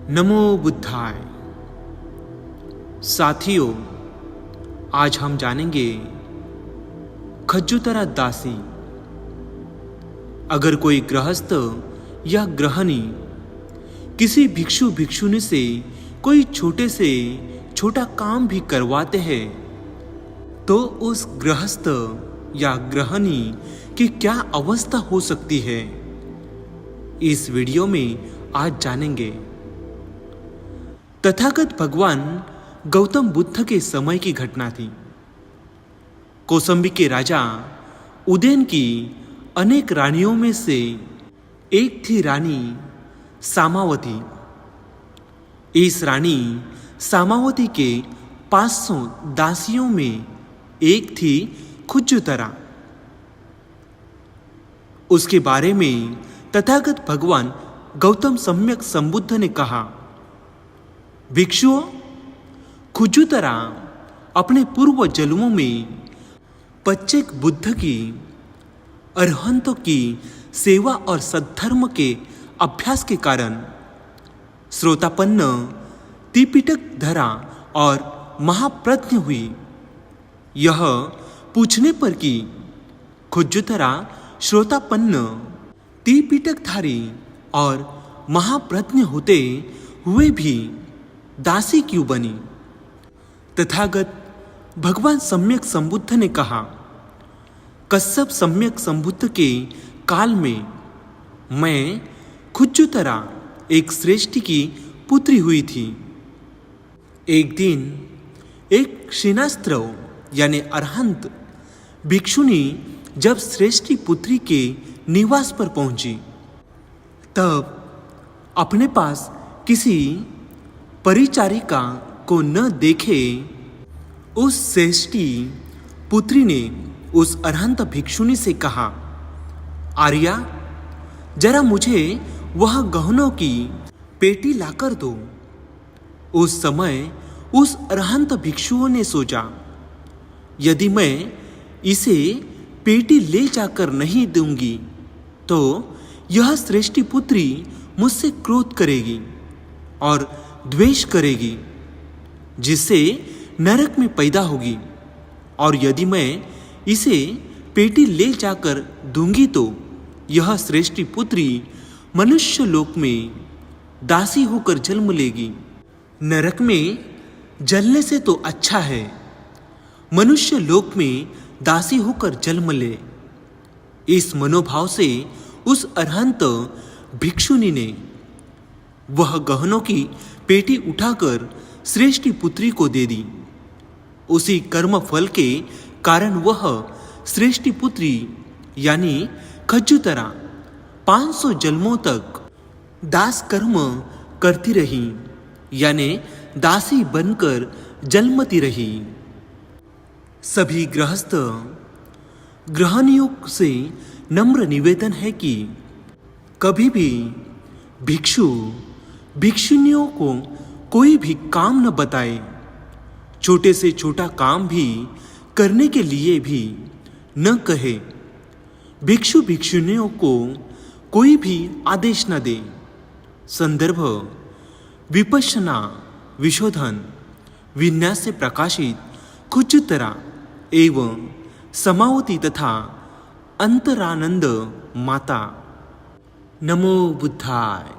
नमो बुद्धाय। साथियों, आज हम जानेंगे खज्जुतरा दासी। अगर कोई गृहस्थ या गृहिणी किसी भिक्षु भिक्षुनी से कोई छोटे से छोटा काम भी करवाते हैं तो उस गृहस्थ या गृहिणी की क्या अवस्था हो सकती है, इस वीडियो में आज जानेंगे। तथागत भगवान गौतम बुद्ध के समय की घटना थी। कौसंबी के राजा उदयन की अनेक रानियों में से एक थी रानी सामावती। इस रानी सामावती के 500 दासियों में एक थी खज्जुतरा। उसके बारे में तथागत भगवान गौतम सम्यक संबुद्ध ने कहा, भिक्षुओं, खज्जुतरा अपने पूर्व जन्मों में पच्चेक बुद्ध की अरहंतों की सेवा और सद्धर्म के अभ्यास के कारण श्रोतापन्न, त्रिपिटक धरा और महाप्रज्ञ हुई। यह पूछने पर कि खज्जुतरा श्रोतापन्न, त्रिपिटकधारी और महाप्रज्ञ होते हुए भी दासी क्यों बनी, तथागत भगवान सम्यक संबुद्ध ने कहा, कश्यप सम्यक संबुद्ध के काल में मैं खज्जुतरा एक श्रेष्ठी की पुत्री हुई थी। एक दिन एक क्षीणास्त्र यानी अरहंत भिक्षुनी जब श्रेष्ठी पुत्री के निवास पर पहुंची, तब अपने पास किसी परिचारिका को न देखे उस श्रेष्ठी पुत्री ने उस अरहंत भिक्षुनी से कहा, आर्या, जरा मुझे वह गहनों की पेटी लाकर दो। उस समय उस अरहंत भिक्षुओं ने सोचा, यदि मैं इसे पेटी ले जाकर नहीं दूंगी तो यह श्रेष्ठी पुत्री मुझसे क्रोध करेगी और द्वेष करेगी, जिससे नरक में पैदा होगी। और यदि मैं इसे पेटी ले जाकर दूंगी तो यह श्रेष्ठी पुत्री मनुष्य लोक में दासी होकर जन्म लेगी। नरक में जलने से तो अच्छा है मनुष्य लोक में दासी होकर जन्म ले। इस मनोभाव से उस अरहंत भिक्षुनी ने वह गहनों की पेटी उठाकर श्रेष्ठी पुत्री को दे दी। उसी कर्म फल के कारण वह श्रेष्ठी पुत्री यानी खज्जुतरा 500 जन्मों तक दास कर्म करती रही, यानी दासी बनकर जन्मती रही। सभी गृहस्थ गृहिणियों से नम्र निवेदन है कि कभी भी भिक्षु भिक्षुनियों को कोई भी काम न बताए। छोटे से छोटा काम भी करने के लिए भी न कहे। भिक्षु भिक्षुनियों को कोई भी आदेश न दे। संदर्भ विपश्यना विशोधन विन्यास से प्रकाशित खज्जुतरा एवं समावती तथा अंतरानंद माता। नमो बुद्धाय।